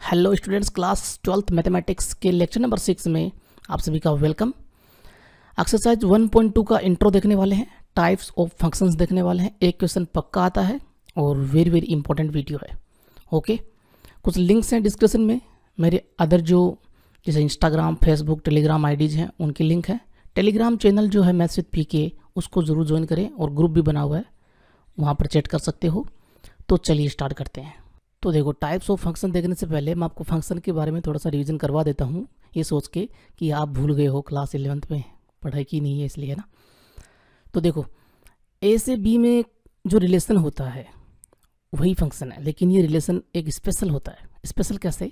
Hello students, class 12th mathematics के lecture number 6 में आप सभी का वेलकम। एक्सरसाइज 1.2 का इंट्रो देखने वाले हैं, टाइप्स ऑफ फंक्शंस देखने वाले हैं। एक क्वेश्चन पक्का आता है और वेरी वेरी इंपॉर्टेंट वीडियो है। ओके, कुछ लिंक्स हैं डिस्क्रिप्शन में, मेरे अदर जो जैसे इंस्टाग्राम, फेसबुक, टेलीग्राम आईडीज हैं उनकी लिंक है। टेलीग्राम चैनल जो है मैथ्स विद पीके, उसको ज़रूर ज्वाइन करें और ग्रुप भी बना हुआ है, वहाँ पर चैट कर सकते हो। तो चलिए स्टार्ट करते हैं। तो देखो, टाइप्स ऑफ फंक्शन देखने से पहले मैं आपको फंक्शन के बारे में थोड़ा सा रिवीजन करवा देता हूँ, ये सोच के कि आप भूल गए हो, क्लास 11th में पढ़ाई की नहीं है इसलिए ना। तो देखो, ए से बी में जो रिलेशन होता है वही फंक्शन है, लेकिन ये रिलेशन एक स्पेशल होता है। स्पेशल कैसे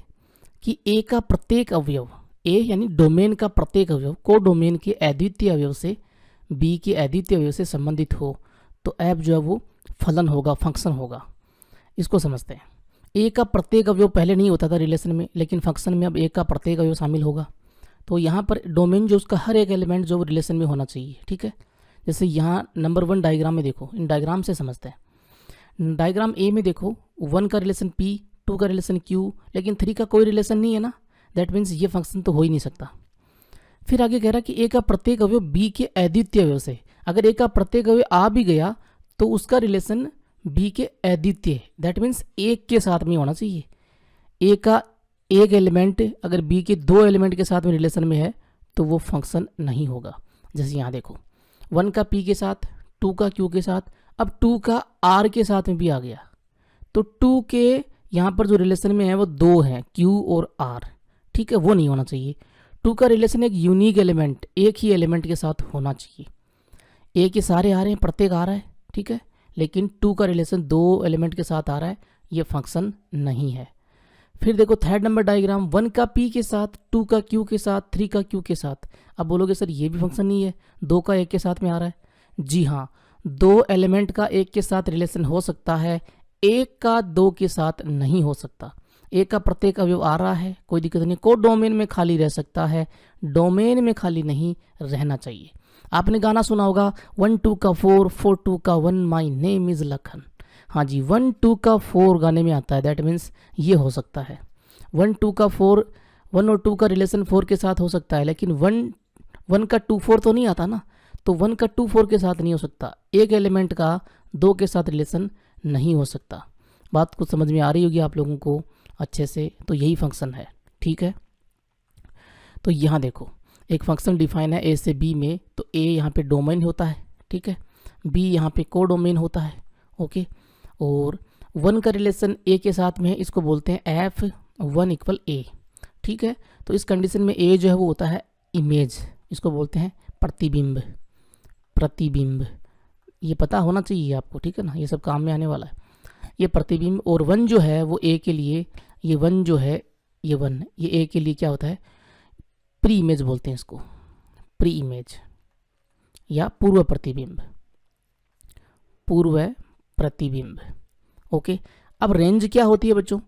कि ए का प्रत्येक अवयव, ए यानी डोमेन का प्रत्येक अवयव को डोमेन के अद्वितीय अवयव से बी के अद्वितीय अवयव से संबंधित हो तो ऐप जो है वो फलन होगा, फंक्शन होगा। इसको समझते हैं। ए का प्रत्येक अवयव पहले नहीं होता था रिलेशन में, लेकिन फंक्शन में अब ए का प्रत्येक अवयव शामिल होगा। तो यहाँ पर डोमेन जो उसका हर एक एलिमेंट जो रिलेशन में होना चाहिए, ठीक है। जैसे यहाँ नंबर 1 डायग्राम में देखो, इन डायग्राम से समझते हैं। डायग्राम ए में देखो 1 का रिलेशन पी, 2 का रिलेशन क्यू, लेकिन 3 का कोई रिलेशन नहीं है ना। दैट मीन्स ये फंक्शन तो हो ही नहीं सकता। फिर आगे कह रहा है कि ए का प्रत्येक अवयव बी के अद्वितीय अवयव से, अगर ए का प्रत्येक अवयव आ भी गया तो उसका रिलेशन बी के अद्वितीय, दैट मीन्स एक के साथ में होना चाहिए। ए का एक एलिमेंट अगर बी के 2 एलिमेंट के साथ में रिलेशन में है तो वो फंक्शन नहीं होगा। जैसे यहाँ देखो, 1 का पी के साथ, 2 का क्यू के साथ, अब 2 का आर के साथ में भी आ गया तो 2 के यहाँ पर जो रिलेशन में है वो 2 हैं, क्यू और आर, ठीक है, वो नहीं होना चाहिए। 2 का रिलेशन एक यूनिक एलिमेंट, एक ही एलिमेंट के साथ होना चाहिए। ए के सारे आ रहे हैं, प्रत्येक आ रहा है, ठीक है, लेकिन 2 का रिलेशन 2 एलिमेंट के साथ आ रहा है, ये फंक्शन नहीं है। फिर देखो थर्ड नंबर डायग्राम, 1 का पी के साथ, 2 का क्यू के साथ, 3 का क्यू के साथ। अब बोलोगे सर ये भी फंक्शन नहीं है, 2 का एक के साथ में आ रहा है। जी हाँ, 2 एलिमेंट का एक के साथ रिलेशन हो सकता है, एक का 2 के साथ नहीं हो सकता। एक का प्रत्येक अवयव आ रहा है, कोई दिक्कत नहीं, को डोमेन में खाली रह सकता है, डोमेन में खाली नहीं रहना चाहिए। आपने गाना सुना होगा 1 2 का 4, 4 2 का 1, माई नेम इज़ लखन। हाँ जी, 1 2 का 4 गाने में आता है, दैट मीन्स ये हो सकता है। 1 2 का 4, 1 और 2 का रिलेशन 4 के साथ हो सकता है, लेकिन 1 का 2 4 तो नहीं आता ना, तो 1 का 2 4 के साथ नहीं हो सकता। एक एलिमेंट का 2 के साथ रिलेशन नहीं हो सकता। बात कुछ समझ में आ रही होगी आप लोगों को अच्छे से। तो यही फंक्शन है, ठीक है। तो यहाँ देखो, एक फंक्शन डिफाइन है ए से बी में, तो ए यहाँ पे डोमेन होता है, ठीक है, बी यहाँ पे को डोमेन होता है, ओके। और 1 का रिलेशन ए के साथ में है, इसको बोलते हैं F1 इक्वल ए, ठीक है। तो इस कंडीशन में ए जो है वो होता है इमेज, इसको बोलते हैं प्रतिबिंब। प्रतिबिंब ये पता होना चाहिए आपको, ठीक है ना, ये सब काम में आने वाला है, ये प्रतिबिंब। और 1 जो है वो ए के लिए, ये 1 जो है, ये 1 ये ए के लिए क्या होता है, प्री इमेज बोलते हैं इसको, प्री इमेज या पूर्व प्रतिबिंब, पूर्व प्रतिबिंब, ओके। अब रेंज क्या होती है बच्चों,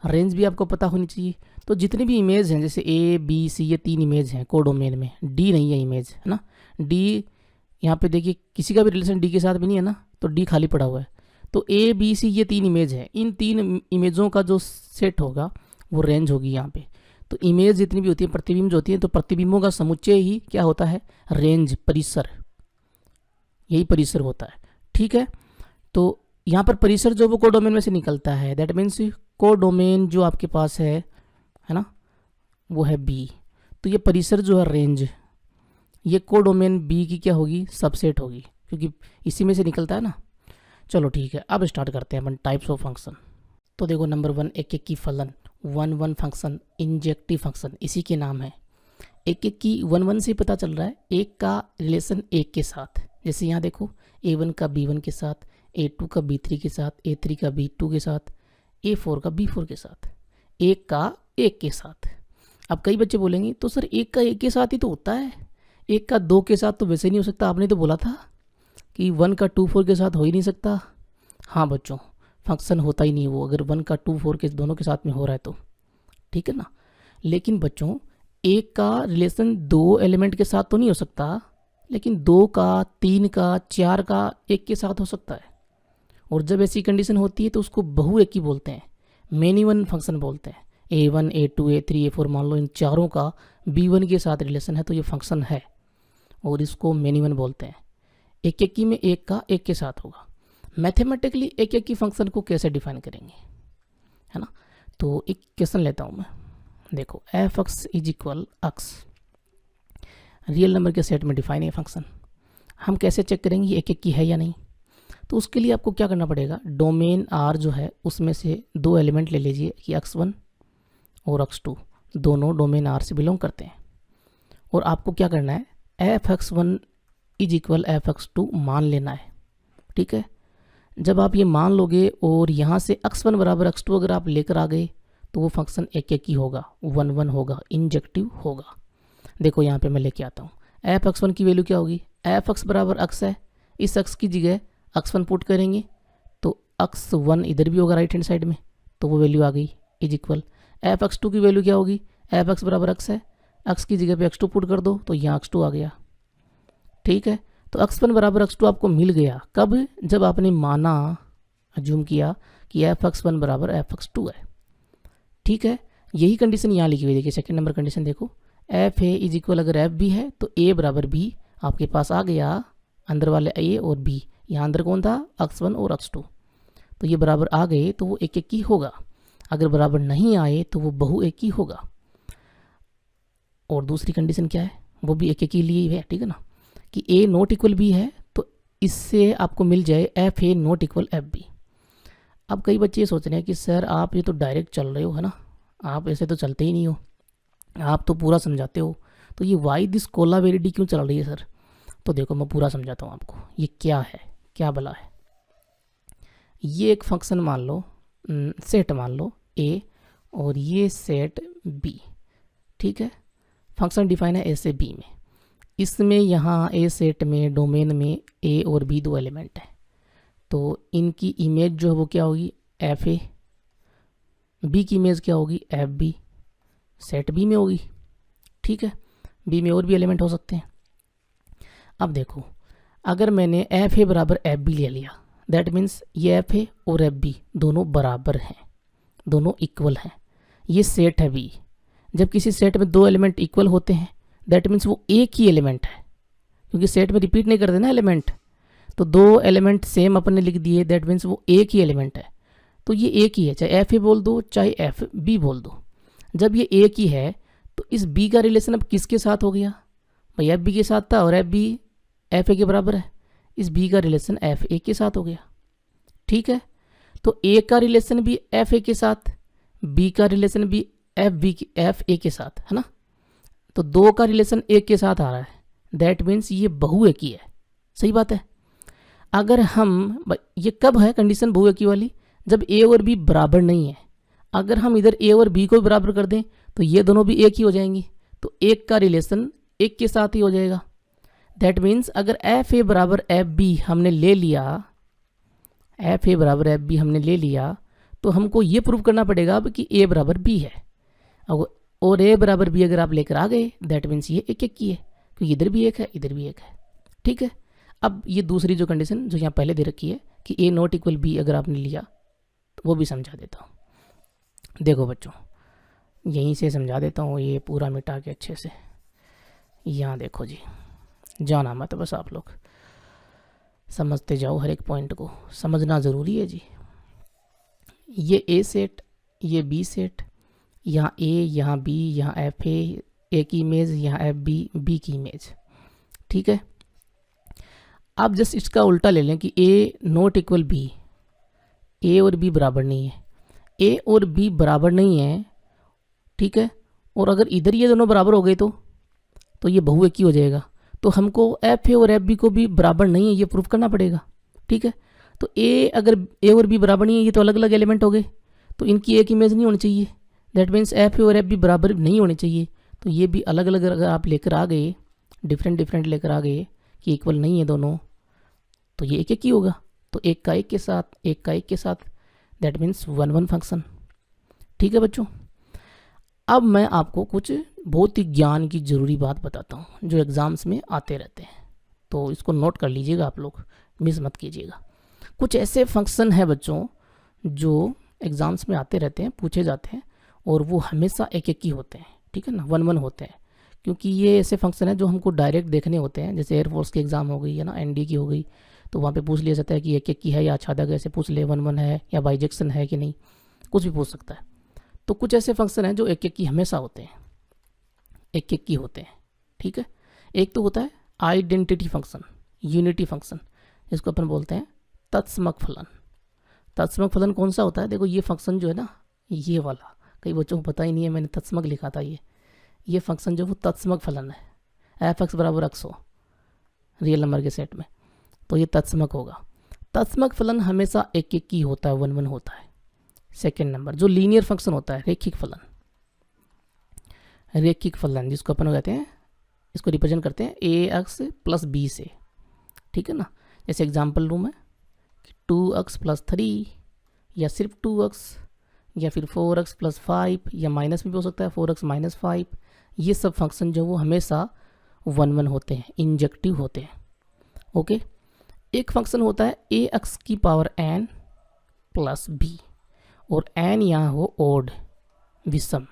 रेंज भी आपको पता होनी चाहिए। तो जितनी भी इमेज हैं, जैसे ए बी सी, ये 3 इमेज हैं कोडोमेन में, डी नहीं है इमेज, है ना। डी यहाँ पे देखिए किसी का भी रिलेशन डी के साथ भी नहीं है ना, तो डी खाली पड़ा हुआ है। तो ए बी सी ये 3 इमेज है, इन 3 इमेजों का जो सेट होगा वो रेंज होगी यहाँ पे। तो इमेज जितनी भी होती है, प्रतिबिंब जो होती है, तो प्रतिबिंबों का समुच्चय ही क्या होता है, रेंज, परिसर, यही परिसर होता है, ठीक है। तो यहाँ पर परिसर जो वो कोडोमेन में से निकलता है, दैट मीन्स कोडोमेन जो आपके पास है ना, वो है बी। तो ये परिसर जो है रेंज, ये कोडोमेन बी की क्या होगी, सबसेट होगी, क्योंकि इसी में से निकलता है ना। चलो ठीक है, अब स्टार्ट करते हैं अपन टाइप्स ऑफ फंक्शन। तो देखो नंबर 1, एक एक की फलन, 1 1 फंक्शन, इंजेक्टिव फंक्शन इसी के नाम है। एक एक की 1 1 से पता चल रहा है एक का रिलेशन एक के साथ। जैसे यहाँ देखो, A1 का B1 के साथ, A2 का B3 के साथ, A3 का B2 के साथ, A4 का B4 के साथ, एक का एक के साथ। अब कई बच्चे बोलेंगे तो सर एक का एक के साथ ही तो होता है, एक का 2 के साथ तो वैसे नहीं हो सकता, आपने तो बोला था कि 1 का 2 4 के साथ हो ही नहीं सकता। हाँ बच्चों, फंक्शन होता ही नहीं वो, अगर 1 का 2 4 के दोनों के साथ में हो रहा है तो, ठीक है ना। लेकिन बच्चों एक का रिलेशन 2 एलिमेंट के साथ तो नहीं हो सकता, लेकिन 2 का, 3 का, 4 का एक के साथ हो सकता है। और जब ऐसी कंडीशन होती है तो उसको बहु एक ही बोलते हैं, मेनी वन फंक्शन बोलते हैं। A1 A2 A3 A4 मान लो इन चारों का B1 के साथ रिलेशन है तो ये फंक्शन है और इसको मेनी वन बोलते हैं। एक एक की में एक का एक के साथ होगा। मैथमेटिकली एक एक की फंक्शन को कैसे डिफाइन करेंगे, है ना। तो एक क्वेश्चन लेता हूँ मैं, देखो F x is equal x, real number के सेट में डिफाइन है फंक्शन। हम कैसे चेक करेंगे एक एक की है या नहीं। तो उसके लिए आपको क्या करना पड़ेगा, डोमेन आर जो है उसमें से दो एलिमेंट ले लीजिए कि x1 और x2 दोनों डोमेन आर से बिलोंग करते हैं। और आपको क्या करना है, f x one is equal f x two मान लेना है, ठीक है। जब आप ये मान लोगे और यहाँ से x1 बराबर x2 अगर आप लेकर आ गए तो वो फंक्शन एक एक ही होगा, 1 1 होगा, इंजेक्टिव होगा। देखो यहाँ पे मैं लेके आता हूँ, एफ एक्स वन की वैल्यू क्या होगी, एफ एक्स बराबर x है, इस x की जगह x1 पुट करेंगे तो x1 इधर भी होगा राइट हैंड साइड में, तो वो वैल्यू आ गई is equal. F x two की वैल्यू क्या होगी, एफ एक्स बराबर x है, x की जगह पे x2 पुट कर दो तो यहाँ x2 आ गया, ठीक है। तो x1 बराबर x2 आपको मिल गया कब, जब आपने माना, अज्यूम किया कि एफ एक्स वन बराबर एफ एक्स टू है, ठीक है। यही कंडीशन यहाँ लिखी हुई, देखिए सेकंड नंबर कंडीशन देखो, एफ ए इज इक्वल अगर एफ बी है तो ए बराबर बी आपके पास आ गया, अंदर वाले ए और बी, यहाँ अंदर कौन था x1 और x2, तो ये बराबर आ गए तो वो एक एक की होगा। अगर बराबर नहीं आए तो वो बहु एक ही होगा। और दूसरी कंडीशन क्या है, वो भी एक एक ही लिए है, ठीक है ना, कि ए नॉट इक्वल बी है तो इससे आपको मिल जाए f a not equal f b. अब कई बच्चे ये सोच रहे हैं कि सर आप ये तो डायरेक्ट चल रहे हो, है ना, आप ऐसे तो चलते ही नहीं हो, आप तो पूरा समझाते हो, तो ये वाई दिस कोलावेरिटी क्यों चल रही है सर। तो देखो मैं पूरा समझाता हूँ आपको, ये क्या है, क्या भला है। ये एक फंक्शन मान लो, सेट मान लो ए और ये सेट बी, ठीक है। फंक्शन डिफाइन है ए से बी में, इसमें यहाँ ए सेट में डोमेन में ए और बी दो एलिमेंट हैं, तो इनकी इमेज जो है वो क्या होगी एफ ए, बी की इमेज क्या होगी एफ बी, सेट बी में होगी, ठीक है। बी में और भी एलिमेंट हो सकते हैं। अब देखो अगर मैंने एफ ए बराबर एफ बी ले लिया, दैट मीन्स ये एफ ए और एफ बी दोनों बराबर हैं, दोनों इक्वल हैं, ये सेट है बी। जब किसी सेट में दो एलिमेंट इक्वल होते हैं दैट मीन्स वो एक ही एलिमेंट है, क्योंकि सेट में रिपीट नहीं करते ना एलिमेंट, तो दो एलिमेंट सेम अपने लिख दिए दैट मीन्स वो एक ही एलिमेंट है, तो ये एक ही है, चाहे एफ ए बोल दो चाहे एफ बी बोल दो। जब ये एक ही है तो इस बी का रिलेशन अब किसके साथ हो गया, भाई एफ बी के साथ था और एफ बी एफ ए के बराबर है, इस बी का रिलेशन एफ ए के साथ हो गया, ठीक है। तो ए का रिलेशन भी एफ ए के साथ, बी का रिलेशन भी एफ ए के साथ, है ना, तो दो का रिलेशन एक के साथ आ रहा है, दैट मीन्स ये बहुएकी है, सही बात है। अगर हम, ये कब है कंडीशन बहुएकी वाली, जब ए और बी बराबर नहीं है। अगर हम इधर ए और बी को बराबर कर दें तो ये दोनों भी एक ही हो जाएंगी, तो एक का रिलेशन एक के साथ ही हो जाएगा। दैट मीन्स अगर एफ ए बराबर एफ बी हमने ले लिया, एफ ए बराबर एफ बी हमने ले लिया, तो हमको ये प्रूव करना पड़ेगा अब कि ए बराबर बी है, और ए बराबर बी अगर आप लेकर आ गए दैट मीन्स ये एक एक की है, क्योंकि इधर भी एक है इधर भी एक है, ठीक है। अब ये दूसरी जो कंडीशन जो यहाँ पहले दे रखी है कि ए नॉट इक्वल बी अगर आपने लिया तो वो भी समझा देता हूँ। देखो बच्चों यहीं से समझा देता हूँ, ये पूरा मिटा के अच्छे से। यहाँ देखो जी, जाना मत, बस आप लोग समझते जाओ, हर एक पॉइंट को समझना ज़रूरी है जी। ये ए सेट, ये बी सेट, यहाँ ए, यहाँ बी, यहाँ एफ ए की इमेज, यहाँ एफ बी, बी की इमेज, ठीक है। आप जस्ट इसका उल्टा ले लें कि ए नॉट इक्वल बी, ए और बी बराबर नहीं है, ए और बी बराबर नहीं है, ठीक है। और अगर इधर ये दोनों बराबर हो गए तो ये बहुएकी हो जाएगा, तो हमको एफ ए और एफ बी को भी बराबर नहीं है ये प्रूफ करना पड़ेगा, ठीक है। तो ए, अगर ए और बी बराबर नहीं है, ये तो अलग अलग एलिमेंट हो गए, तो इनकी एक इमेज नहीं होनी चाहिए, दैट मीन्स एफ ए और एफ बी बराबर नहीं होने चाहिए, तो ये भी अलग अलग अगर आप लेकर आ गए, डिफरेंट लेकर आ गए कि इक्वल नहीं है दोनों, तो ये एक एक ही होगा, तो एक का एक के साथ, एक का एक के साथ, दैट मीन्स 1 1 फंक्शन, ठीक है बच्चों। अब मैं आपको कुछ बहुत ही ज्ञान की ज़रूरी बात बताता हूँ जो एग्ज़ाम्स में आते रहते हैं, तो इसको नोट कर लीजिएगा, आप लोग मिस मत कीजिएगा। कुछ ऐसे फंक्शन हैं बच्चों जो एग्ज़ाम्स में आते रहते हैं, पूछे जाते हैं, और वो हमेशा एक एक ही होते हैं, ठीक है ना, 1 1 होते हैं, क्योंकि ये ऐसे फंक्शन है जो हमको डायरेक्ट देखने होते हैं। जैसे एयरफोर्स की एग्ज़ाम हो गई है ना, एनडी की हो गई, तो वहाँ पे पूछ लिया जाता है कि एक एक की है या आच्छादक, ऐसे पूछ ले 1 1 है या बाइजेक्शन है कि नहीं, कुछ भी पूछ सकता है। तो कुछ ऐसे फंक्शन हैं जो एक एक की हमेशा होते हैं, एक एक की होते हैं, ठीक है। एक तो होता है आइडेंटिटी फंक्शन, यूनिटी फंक्शन, जिसको अपन बोलते हैं तत्समक फलन। तत्समक फलन कौन सा होता है? देखो ये फंक्शन जो है ना, ये वाला, कई बच्चों को पता ही नहीं है, मैंने तत्समक लिखा था। ये फंक्शन जो वो तत्समक फलन है, एफ एक्स बराबर एक्स हो रियल नंबर के सेट में, तो ये तत्समक होगा। तत्समक फलन हमेशा एक एक की होता है, 1 1 होता है। सेकेंड नंबर जो लीनियर फंक्शन होता है, रेखिक फलन, रेखिक फलन जिसको अपन कहते हैं, इसको रिप्रेजेंट करते हैं ए एक्स प्लस बी से, ठीक है ना। जैसे एग्जाम्पल लूँ मैं, 2x प्लस 3 या सिर्फ 2x या फिर 4x प्लस 5 या माइनस में भी हो सकता है 4x माइनस 5, ये सब फंक्शन जो वो हमेशा 1 1 होते हैं, इंजेक्टिव होते हैं, ओके। एक फंक्शन होता है ए एक्स की पावर n प्लस बी, और n यहाँ हो ओड, विषम,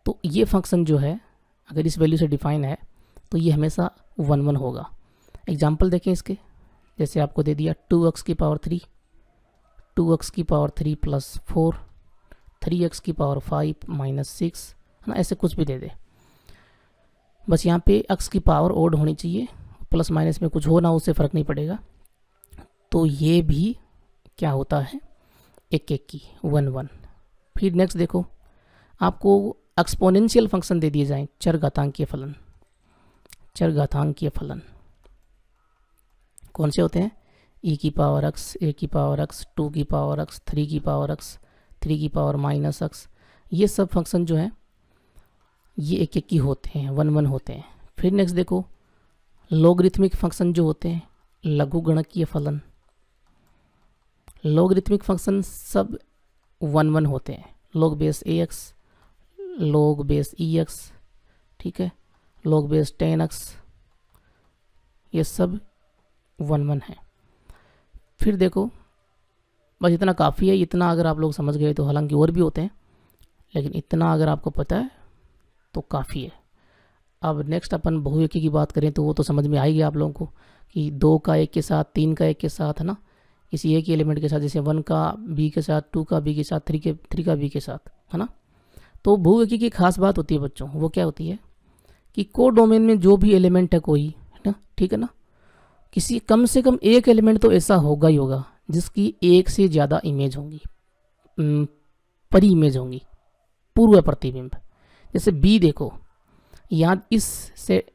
तो ये फंक्शन जो है अगर इस वैल्यू से डिफाइन है तो ये हमेशा 1 1 होगा। एग्जाम्पल देखें इसके, जैसे आपको दे दिया 2x की पावर 3, 2x की पावर 3 प्लस 4, 3x की पावर 5 माइनस 6, है ना, ऐसे कुछ भी दे दे, बस यहाँ पे x की पावर ओड होनी चाहिए, प्लस माइनस में कुछ हो ना, उससे फ़र्क नहीं पड़ेगा। तो ये भी क्या होता है, एक एक की, 1 1। फिर नेक्स्ट देखो, आपको एक्सपोनेंशियल फंक्शन दे दिए जाएं, चरघातांकीय फलन। चरघातांकीय फलन कौन से होते हैं? e की पावर x, a की पावर x, 2 की पावर x, 3 की पावर x, 3 की पावर माइनस x, ये सब फंक्शन जो हैं ये एक एक की होते हैं, 1 1 होते हैं। फिर नेक्स्ट देखो, लॉगरिथमिक फंक्शन जो होते हैं, लघुगणकीय फलन, लॉगरिथमिक फंक्शन सब 1 1 होते हैं, log base ax, log base ex, ठीक है, log बेस 10x, ये सब 1 1 है। फिर देखो, बस इतना काफ़ी है, इतना अगर आप लोग समझ गए तो, हालांकि और भी होते हैं, लेकिन इतना अगर आपको पता है तो काफ़ी है। अब नेक्स्ट अपन बहुएकी की बात करें तो वो तो समझ में आएगी आप लोगों को कि 2 का 1 के साथ, 3 का 1 के साथ, है ना, किसी एक एलिमेंट के साथ, जैसे 1 का b के साथ, 2 का b के साथ, 3 का b के साथ, है ना। तो बहुएकी की खास बात होती है बच्चों, वो क्या होती है कि कोडोमेन में जो भी एलिमेंट है कोई, है ना, ठीक है ना, किसी कम से कम एक एलिमेंट तो ऐसा होगा ही होगा जिसकी एक से ज़्यादा इमेज होंगी, परी इमेज होंगी, पूर्व प्रतिबिंब। जैसे b देखो, यहाँ इस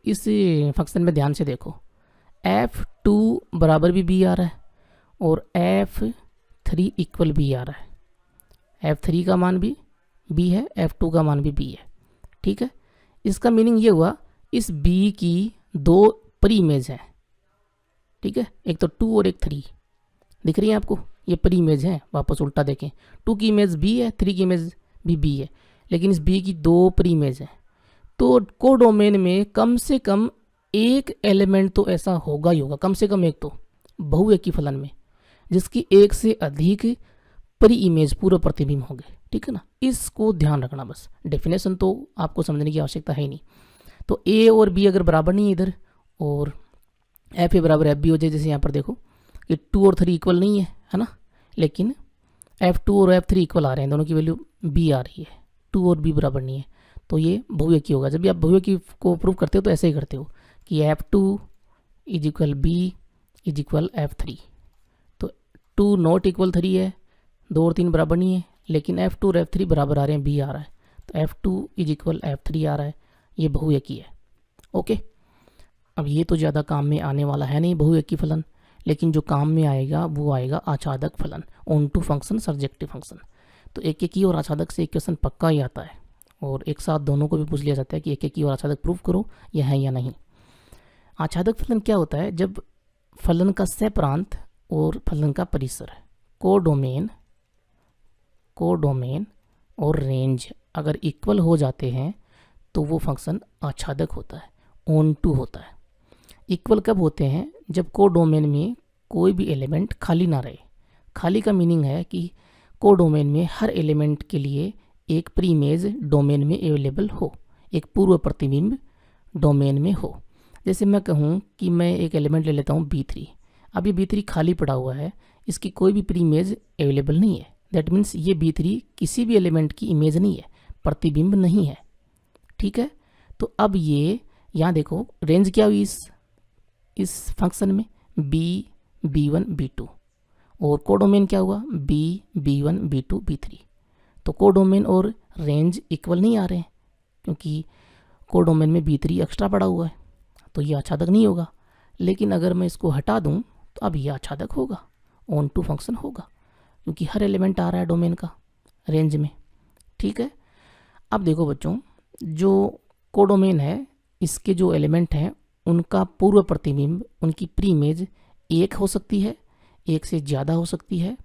फंक्शन में ध्यान से देखो, f2 बराबर भी b आ रहा है और f3 इक्वल b आ रहा है, f3 का मान भी b है, f2 का मान भी b है, ठीक है। इसका मीनिंग ये हुआ, इस b की 2 परी इमेज है, ठीक है, एक तो 2 और एक 3 दिख रही है आपको, ये परी इमेज है। वापस उल्टा देखें, 2 की इमेज b है, 3 की इमेज भी b है, लेकिन इस b की 2 परी इमेज है। तो कोडोमेन में कम से कम एक एलिमेंट तो ऐसा होगा ही होगा, कम से कम एक तो बहुएकी फलन में, जिसकी एक से अधिक परी इमेज, पूर्व प्रतिबिंब होंगे, ठीक है ना। इसको ध्यान रखना, बस डेफिनेशन तो आपको समझने की आवश्यकता है ही नहीं। तो a और b अगर बराबर नहीं है इधर, और f a बराबर f b हो जाए, जैसे यहाँ पर देखो कि 2 और 3 इक्वल नहीं है ना, लेकिन f2 और f3 इक्वल आ रहे हैं, दोनों की वैल्यू b आ रही है, 2 और b बराबर नहीं है, तो ये बहुएकी होगा। जब भी आप बहुएकी को प्रूव करते हो तो ऐसे ही करते हो कि f2 is equal b is equal f3, तो 2 नॉट इक्वल 3 है, 2 और 3 बराबर नहीं है, लेकिन f2 और f3 बराबर आ रहे हैं, b आ रहा है, तो f2 इज इक्वल f3 आ रहा है, ये बहुएकी है, ओके। अब ये तो ज़्यादा काम में आने वाला है नहीं बहुएकी फलन, लेकिन जो काम में आएगा वो आएगा आच्छादक फलन, onto function, surjective function. तो एक एक की और आच्छादक से एक क्वेश्चन पक्का ही आता है, और एक साथ दोनों को भी पूछ लिया जाता है कि एक एक की और आच्छादक प्रूफ करो, यह है या नहीं। आच्छादक फलन क्या होता है? जब फलन का सह-प्रांत और फलन का परिसर, कोडोमेन और रेंज अगर इक्वल हो जाते हैं तो वो फंक्शन आच्छादक होता है, ऑन टू होता है। इक्वल कब होते हैं? जब कोडोमेन में कोई भी एलिमेंट खाली ना रहे। खाली का मीनिंग है कि कोडोमेन में हर एलिमेंट के लिए एक प्री इमेज डोमेन में अवेलेबल हो, एक पूर्व प्रतिबिंब डोमेन में हो। जैसे मैं कहूँ कि मैं एक एलिमेंट ले लेता हूँ B3, अब ये B3 खाली पड़ा हुआ है, इसकी कोई भी प्री इमेज अवेलेबल नहीं है। दैट मीन्स ये B3 किसी भी एलिमेंट की इमेज नहीं है, प्रतिबिंब नहीं है। ठीक है, तो अब ये यहाँ देखो रेंज क्या हुई इस फंक्शन में, B1 B2, और कोडोमेन क्या हुआ B1 B2 B3। तो कोडोमेन और रेंज इक्वल नहीं आ रहे हैं, क्योंकि कोडोमेन में B3 एक्स्ट्रा पड़ा हुआ है, तो ये आच्छादक नहीं होगा। लेकिन अगर मैं इसको हटा दूं तो अब ये आच्छादक होगा, ऑन टू फंक्शन होगा, क्योंकि हर एलिमेंट आ रहा है डोमेन का रेंज में। ठीक है, अब देखो बच्चों, जो कोडोमेन है इसके जो एलिमेंट हैं उनका पूर्व प्रतिबिंब, उनकी प्री इमेज एक हो सकती है, एक से ज़्यादा हो सकती है,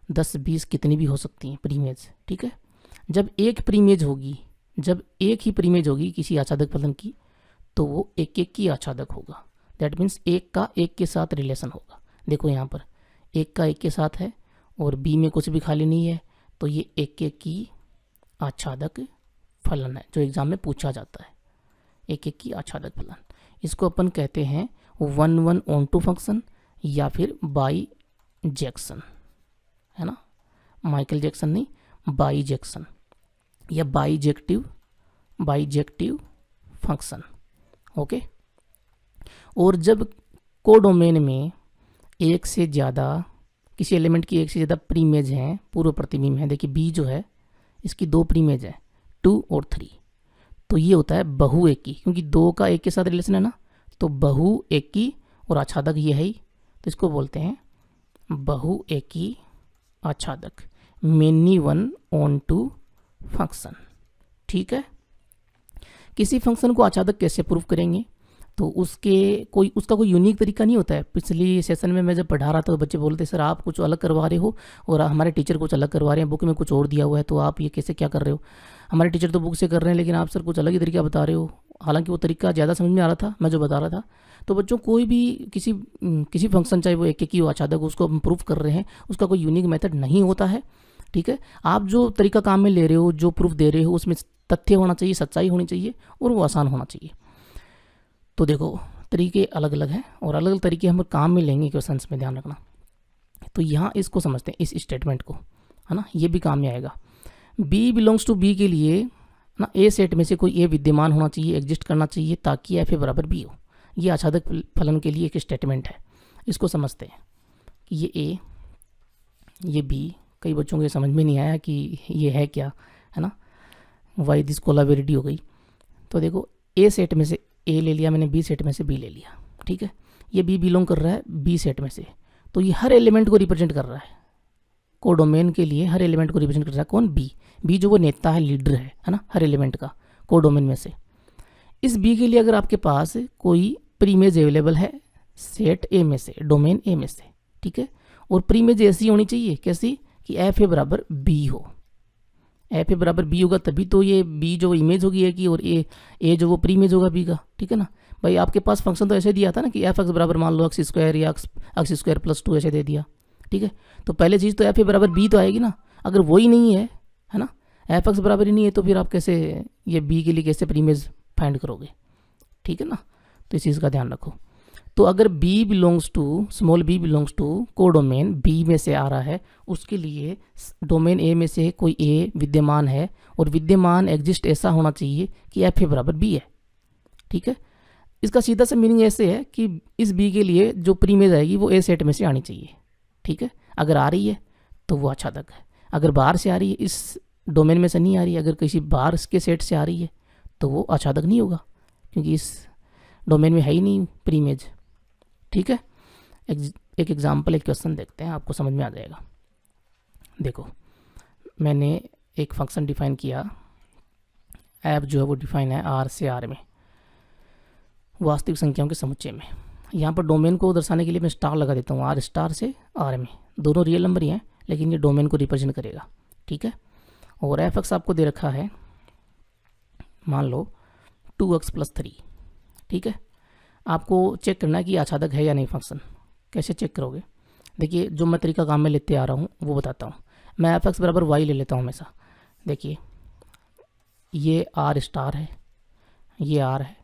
10-20 कितनी भी हो सकती हैं प्री इमेज। ठीक है, जब एक प्री इमेज होगी, जब एक ही प्री इमेज होगी किसी आच्छादक फलन की, तो वो एक एक की आच्छादक होगा। दैट मीन्स एक का एक के साथ रिलेशन होगा। देखो यहाँ पर एक का एक के साथ है और बी में कुछ भी खाली नहीं है, तो ये एक एक की आच्छादक फलन है जो एग्जाम में पूछा जाता है, एक एक की आच्छादक फलन। इसको अपन कहते हैं 1-1 ऑन टू फंक्शन या फिर बाई जैक्सन, है ना, माइकल जैक्सन नहीं, बाई जैक्सन या बाईजेक्टिव फंक्शन। ओके, और जब कोडोमेन में एक से ज़्यादा, किसी एलिमेंट की एक से ज़्यादा प्री इमेज है, पूर्व प्रतिबिंब है, देखिए बी जो है इसकी 2 प्री इमेज है, 2 और 3, तो ये होता है बहु एक की, क्योंकि 2 का एक के साथ रिलेशन है ना, तो बहु एक की और आच्छादक ये है ही, तो इसको बोलते हैं बहु एक की आच्छादक, many one onto function. ठीक है, किसी फंक्शन को आच्छादक कैसे प्रूव करेंगे, तो उसका कोई यूनिक तरीका नहीं होता है। पिछली सेशन में मैं जब पढ़ा रहा था तो बच्चे बोलते सर आप कुछ अलग करवा रहे हो और हमारे टीचर कुछ अलग करवा रहे हैं, बुक में कुछ और दिया हुआ है, तो आप ये कैसे क्या कर रहे हो, हमारे टीचर तो बुक से कर रहे हैं लेकिन आप सर कुछ अलग ही तरीका बता रहे हो। हालांकि वो तरीका ज़्यादा समझ में आ रहा था मैं जो बता रहा था। तो बच्चों कोई भी किसी फंक्शन, चाहे वो एक ही हो आच्छादक, उसको हम प्रूफ कर रहे हैं, उसका कोई यूनिक मेथड नहीं होता है। ठीक है, आप जो तरीका काम में ले रहे हो, जो प्रूफ दे रहे हो, उसमें तथ्य होना चाहिए, सच्चाई होनी चाहिए और वो आसान होना चाहिए। तो देखो तरीके अलग अलग हैं और अलग अलग तरीके हम काम में लेंगे क्वेश्चंस में, ध्यान रखना। तो यहाँ इसको समझते हैं, इस स्टेटमेंट को, है ना, ये भी काम में आएगा। बी बिलोंग्स टू बी के लिए ना ए सेट में से कोई ए विद्यमान होना चाहिए, एग्जिस्ट करना चाहिए, ताकि एफ ए बराबर बी हो। ये आच्छादक फलन के लिए एक स्टेटमेंट है, इसको समझते हैं कि ये ए ये बी। कई बच्चों को ये समझ में नहीं आया कि ये है क्या, है ना, वाई दिस कोलाबिलिटी हो गई। तो देखो ए सेट में से ए ले लिया मैंने, बी सेट में से बी ले लिया। ठीक है, ये बी बिलोंग कर रहा है बी सेट में से, तो ये हर एलिमेंट को रिप्रेजेंट कर रहा है, कोडोमेन के लिए हर एलिमेंट को रिप्रेजेंट कर रहा है। कौन, बी जो वो नेता है, लीडर है ना, हर एलिमेंट का कोडोमेन में से। इस बी के लिए अगर आपके पास कोई प्रीमेज अवेलेबल है सेट ए में से, डोमेन ए में से, ठीक है, और प्रीमेज ऐसी होनी चाहिए, कैसी कि एफ ए बराबर बी हो। एफ ए बराबर बी होगा तभी तो ये बी जो इमेज होगी ए की, और ए जो वो प्रीमेज होगा बी का। ठीक है ना भाई, आपके पास फंक्शन तो ऐसे दिया था ना कि एफ एक्स बराबर मान लो x² या x² + 2 ऐसे दे दिया। ठीक है, तो पहले चीज़ तो एफ ए बराबर बी तो आएगी ना, अगर वही नहीं है ना, एफ एक्स बराबर ही नहीं है, तो फिर आप कैसे ये बी के लिए कैसे प्रीमेज फाइंड करोगे। ठीक है ना, तो इस चीज़ का ध्यान रखो। तो अगर b belongs to, small b belongs to codomain b में से आ रहा है, उसके लिए डोमेन ए में से कोई ए विद्यमान है, और विद्यमान एग्जिस्ट ऐसा होना चाहिए कि एफ ए बराबर बी है। ठीक है, इसका सीधा सा मीनिंग ऐसे है कि इस बी के लिए जो प्रीमेज आएगी वो ए सेट में से आनी चाहिए। ठीक है, अगर आ रही है तो वो आच्छादक है, अगर बाहर से आ रही है, इस डोमेन में से नहीं आ रही है, अगर किसी बाहर के सेट से आ रही है तो वो आच्छादक नहीं होगा, क्योंकि इस डोमेन में है ही नहीं प्रीमेज। ठीक है, एक एग्जाम्पल, एक क्वेश्चन देखते हैं, आपको समझ में आ जाएगा। देखो मैंने एक फंक्शन डिफाइन किया, ऐप जो है वो डिफाइन है आर से आर में, वास्तविक संख्याओं के समुच्चय में। यहाँ पर डोमेन को दर्शाने के लिए मैं स्टार लगा देता हूँ, आर स्टार से आर में, दोनों रियल नंबर ही हैं लेकिन ये डोमेन को रिप्रेजेंट करेगा। ठीक है, और एफ एक्स आपको दे रखा है मान लो 2x + 3। ठीक है, आपको चेक करना है कि आच्छादक है या नहीं फंक्शन। कैसे चेक करोगे, देखिए जो मैं तरीका काम में लेते आ रहा हूँ वो बताता हूँ। मैं एफ एक्स बराबर वाई ले लेता हूँ हमेशा। देखिए ये आर स्टार है, ये आर है,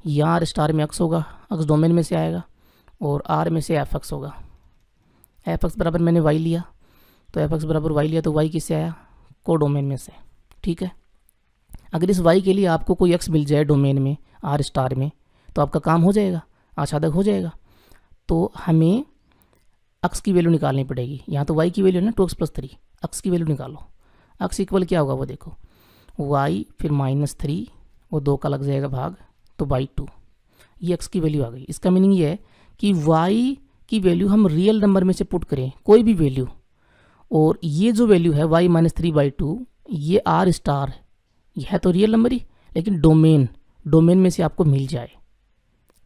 यहाँ आर स्टार में एक्स होगा, एक्स डोमेन में से आएगा, और आर में से एफ एक्स होगा। एफ एक्स बराबर मैंने वाई लिया, तो एफ एक्स बराबर वाई लिया, तो वाई किससे आया, को डोमेन में से। ठीक है, अगर इस वाई के लिए आपको कोई एक्स मिल जाए डोमेन में आर स्टार में, तो आपका काम हो जाएगा, आच्छादक हो जाएगा। तो हमें एक्स की वैल्यू निकालनी पड़ेगी। यहाँ तो वाई की वैल्यू है ना 2x+3, एक्स की वैल्यू निकालो। एक्स इक्वल क्या होगा वो देखो, वाई फिर -3, वो 2 का लग जाएगा भाग, तो बाई 2, ये एक्स की वैल्यू आ गई। इसका मीनिंग ये है कि वाई की वैल्यू हम रियल नंबर में से पुट करें कोई भी वैल्यू, और ये जो वैल्यू है वाई -3/2, ये आर स्टार है, यह है तो रियल नंबर ही, लेकिन डोमेन में से आपको मिल जाए।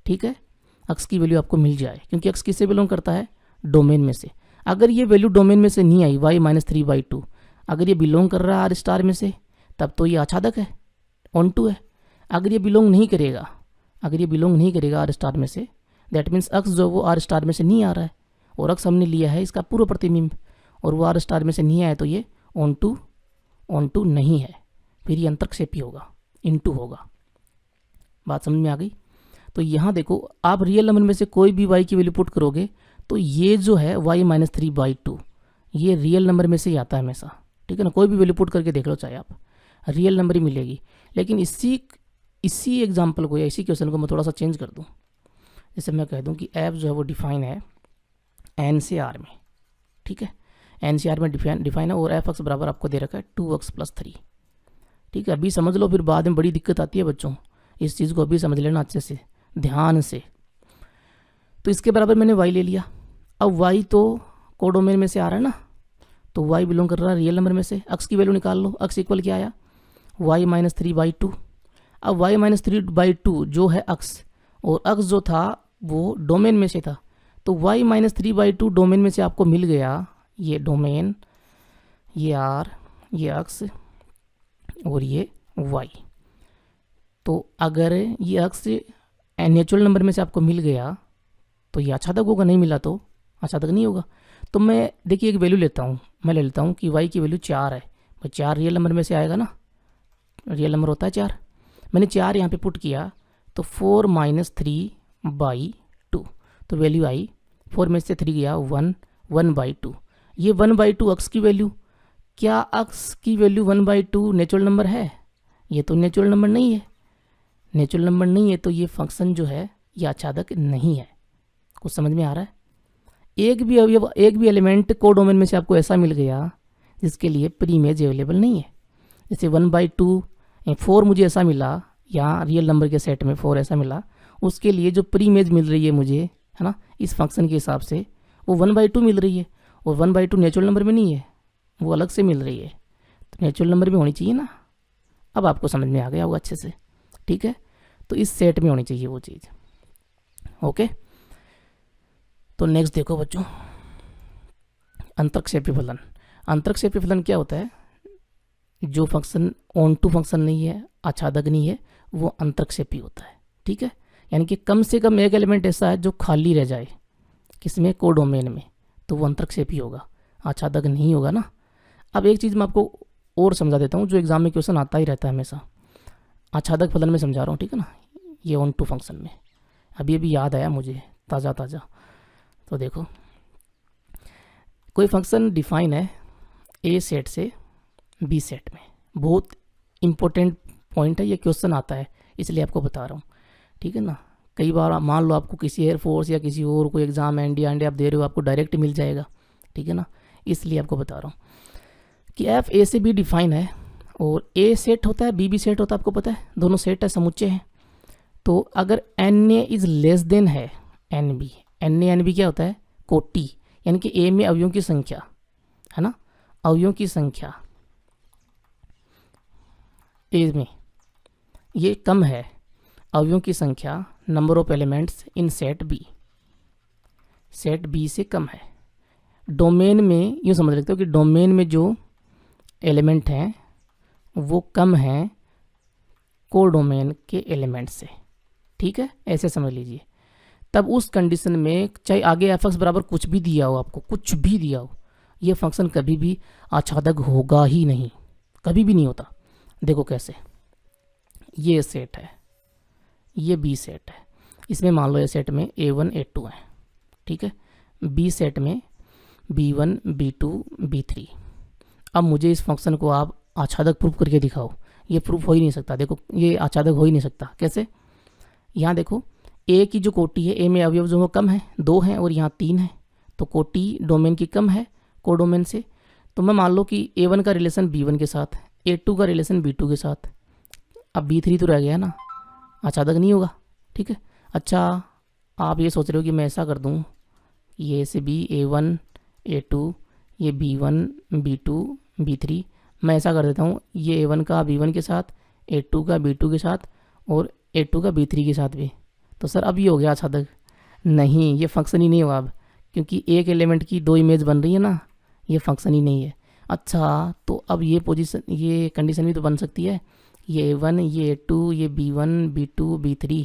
ठीक है, एक्स की वैल्यू आपको मिल जाए, क्योंकि एक्स किससे बिलोंग करता है, डोमेन में से। अगर ये वैल्यू डोमेन में से नहीं आई, वाई -3/2, अगर ये बिलोंग कर रहा है आर स्टार में से, तब तो ये आच्छादक है, ऑन टू है। अगर ये बिलोंग नहीं करेगा, अगर ये बिलोंग नहीं करेगा आर स्टार में से, दैट मीन्स एक्स जो वो आर स्टार में से नहीं आ रहा है, और एक्स हमने लिया है इसका पूर्व प्रतिबिंब, और वो आर स्टार में से नहीं आया, तो ये ऑन टू नहीं है, फिर ये अंतरक्षेपी होगा, इनटू होगा। बात समझ में आ गई। तो यहाँ देखो, आप रियल नंबर में से कोई भी वाई की वैल्यू पुट करोगे, तो ये जो है वाई -3/2, ये रियल नंबर में से ही आता है हमेशा। ठीक है ना, कोई भी वैल्यू पुट करके देख लो, चाहे आप रियल नंबर ही मिलेगी। लेकिन इसी एग्जाम्पल को या इसी क्वेश्चन को मैं थोड़ा सा चेंज कर दूँ। जैसे मैं कह दूँ कि एफ जो है वो डिफाइन है एन से आर में। ठीक है, एन से आर में डिफाइन है, और एफ एक्स बराबर आपको दे रखा है 2x+3। ठीक है, अभी समझ लो, फिर बाद में बड़ी दिक्कत आती है बच्चों, इस चीज़ को अभी समझ लेना अच्छे से, ध्यान से। तो इसके बराबर मैंने y ले लिया। अब y तो कोडोमेन में से आ रहा है ना, तो y बिलोंग कर रहा है रियल नंबर में से। x की वैल्यू निकाल लो, x इक्वल क्या आया, y -3/2। अब y -3/2 जो है x, और x जो था वो डोमेन में से था, तो y -3/2 डोमेन में से आपको मिल गया, ये डोमेन, ये r, ये x और ये y। तो अगर ये x नेचुरल नंबर में से आपको मिल गया, तो ये आच्छादक होगा, नहीं मिला तो आच्छादक नहीं होगा। तो मैं देखिए एक वैल्यू लेता हूँ, मैं ले लेता हूँ कि y की वैल्यू 4 है, भाई 4 रियल नंबर में से आएगा ना, रियल नंबर होता है 4। मैंने 4 यहाँ पे पुट किया, तो 4 - 3/2, तो वैल्यू आई 4 में से 3 गया 1/2। ये 1/2 x की वैल्यू, क्या x की वैल्यू 1/2 नेचुरल नंबर है? ये तो नेचुरल नंबर नहीं है, नेचुरल नंबर नहीं है, तो ये फंक्शन जो है ये आच्छादक नहीं है। कुछ समझ में आ रहा है? एक भी एलिमेंट को डोमेन में से आपको ऐसा मिल गया जिसके लिए प्री इमेज अवेलेबल नहीं है, जैसे 1/2 4 मुझे ऐसा मिला, यहाँ रियल नंबर के सेट में 4 ऐसा मिला, उसके लिए जो प्री इमेज मिल रही है मुझे, है ना, इस फंक्शन के हिसाब से वो 1/2 मिल रही है, और 1/2 नेचुरल नंबर में नहीं है, वो अलग से मिल रही है, तो नेचुरल नंबर में होनी चाहिए ना। अब आपको समझ में आ गया होगा अच्छे से। ठीक है, तो इस सेट में होनी चाहिए वो चीज़। ओके, तो नेक्स्ट देखो बच्चों, अंतरक्षेपी फलन। अंतरक्षेपी फलन क्या होता है? जो फंक्शन ऑन टू फंक्शन नहीं है, आच्छादक नहीं है, वो अंतरक्षेपी होता है। ठीक है, यानी कि कम से कम एक एलिमेंट ऐसा है जो खाली रह जाए, किसमें, कोडोमेन में, तो वो अंतरक्षेपी होगा, आच्छादक नहीं होगा ना। अब एक चीज़ मैं आपको और समझा देता हूँ, जो एग्जाम में क्वेश्चन आता ही रहता है हमेशा, आच्छादक फलन में समझा रहा हूँ। ठीक है ना, ये ऑन टू फंक्शन में अभी याद आया मुझे, ताज़ा। तो देखो, कोई फंक्शन डिफाइन है ए सेट से बी सेट में, बहुत इंपॉर्टेंट पॉइंट है, ये क्वेश्चन आता है इसलिए आपको बता रहा हूँ। ठीक है ना, कई बार मान लो आपको किसी एयरफोर्स या किसी और कोई एग्ज़ाम एनडी आप दे रहे हो, आपको डायरेक्ट मिल जाएगा। ठीक है ना, इसलिए आपको बता रहा हूँ कि एफ ए से बी डिफाइन है, और ए सेट होता है, बी भी सेट होता है, आपको पता है, दोनों सेट है, समुच्चय हैं। तो अगर n a is less than है एन बी, एन बी क्या होता है, कोटि, यानी कि ए में अवयवों की संख्या, है ना, अवयवों की संख्या ए में ये कम है, अवयवों की संख्या, number of elements in set b से कम है। डोमेन में यूँ समझ लेते हो कि डोमेन में जो एलिमेंट हैं वो कम हैं कोडोमेन के एलिमेंट से। ठीक है, ऐसे समझ लीजिए। तब उस कंडीशन में चाहे आगे एफ एक्स बराबर कुछ भी दिया हो, आपको कुछ भी दिया हो, ये फंक्शन कभी भी आच्छादक होगा ही नहीं, कभी भी नहीं होता। देखो कैसे, ये सेट है, ये बी सेट है, इसमें मान लो ये सेट में A1 A2 है, ठीक है, बी सेट में B1 B2 B3। अब मुझे इस फंक्शन को आप आच्छादक प्रूफ करके दिखाओ। ये प्रूफ हो ही नहीं सकता, देखो ये आच्छादक हो ही नहीं सकता। कैसे? यहाँ देखो ए की जो कोटि है, ए में अवयव जो कम है 2 हैं और यहाँ 3 है, तो कोटि डोमेन की कम है कोडोमेन से। तो मैं मान लो कि A1 का रिलेशन B1 के साथ, A2 का रिलेशन B2 के साथ, अब B3 तो रह गया ना, आच्छादक नहीं होगा, ठीक है। अच्छा, आप ये सोच रहे हो कि मैं ऐसा कर दूँ, ये से B A1 A2, ये B1 B2 B3, मैं ऐसा कर देता हूँ, ये A1 का B1 के साथ, A2 का B2 के साथ और A2 का B3 के साथ भी। तो सर अब ये हो गया आच्छादक? नहीं, ये फंक्शन ही नहीं होगा अब, क्योंकि एक एलिमेंट की 2 इमेज बन रही है ना, ये फंक्शन ही नहीं है। अच्छा, तो अब ये पोजीशन, ये कंडीशन भी तो बन सकती है, ये A1 ये A2 ये B1 B2 B3।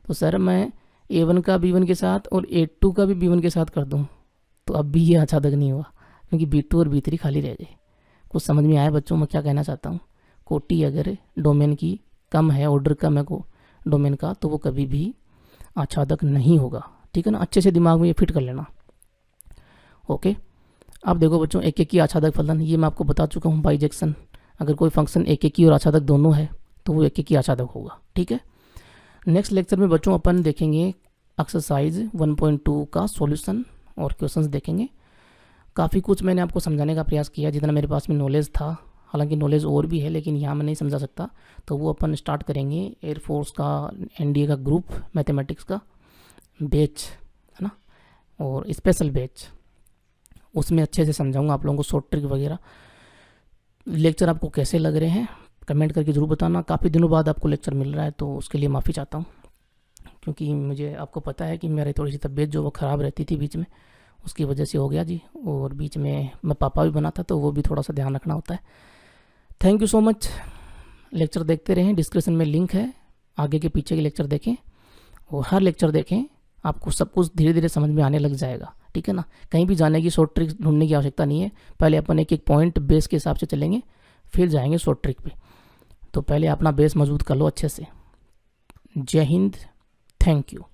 तो सर मैं A1 का B1 के साथ और A2 का भी B1 के साथ कर दूँ तो अब भी ये आच्छादक नहीं हुआ, क्योंकि B2 और B3 खाली रह गए। कुछ समझ में आया बच्चों मैं क्या कहना चाहता हूँ? कोटि अगर डोमेन की कम है, ऑर्डर कम है को डोमेन का, तो वो कभी भी आच्छादक नहीं होगा, ठीक है ना। अच्छे से दिमाग में ये फिट कर लेना। ओके, अब देखो बच्चों, एक एक की आच्छादक फलन, ये मैं आपको बता चुका हूँ बाइजेक्शन। अगर कोई फंक्शन एक एक की और आच्छादक दोनों है तो वो एक एक की आच्छादक होगा, ठीक है। नेक्स्ट लेक्चर में बच्चों अपन देखेंगे एक्सरसाइज 1.2 का सॉल्यूशन और क्वेश्चंस देखेंगे। काफ़ी कुछ मैंने आपको समझाने का प्रयास किया जितना मेरे पास में नॉलेज था, हालांकि नॉलेज और भी है लेकिन यहाँ मैं नहीं समझा सकता, तो वो अपन स्टार्ट करेंगे एयरफोर्स का, NDA का ग्रुप मैथमेटिक्स का बैच है ना, और स्पेशल बैच, उसमें अच्छे से समझाऊंगा आप लोगों को शॉर्ट ट्रिक वगैरह। लेक्चर आपको कैसे लग रहे हैं कमेंट करके ज़रूर बताना। काफ़ी दिनों बाद आपको लेक्चर मिल रहा है तो उसके लिए माफ़ी चाहता हूँ, क्योंकि मुझे आपको पता है कि मेरी थोड़ी सी तबीयत जो वो ख़राब रहती थी बीच में, उसकी वजह से हो गया जी। और बीच में मैं पापा भी बना था तो वो भी थोड़ा सा ध्यान रखना होता है। Thank you so much. Lecture देखते रहें, डिस्क्रिप्शन में लिंक है, आगे के पीछे के लेक्चर देखें और हर लेक्चर देखें, आपको सब कुछ धीरे धीरे समझ में आने लग जाएगा, ठीक है ना। कहीं भी जाने की शॉर्ट ट्रिक ढूंढने की आवश्यकता नहीं है। पहले अपन एक एक पॉइंट बेस के हिसाब से चलेंगे, फिर जाएंगे शॉर्ट ट्रिक पे। तो पहले अपना बेस मजबूत कर लो अच्छे से। जय हिंद, थैंक यू।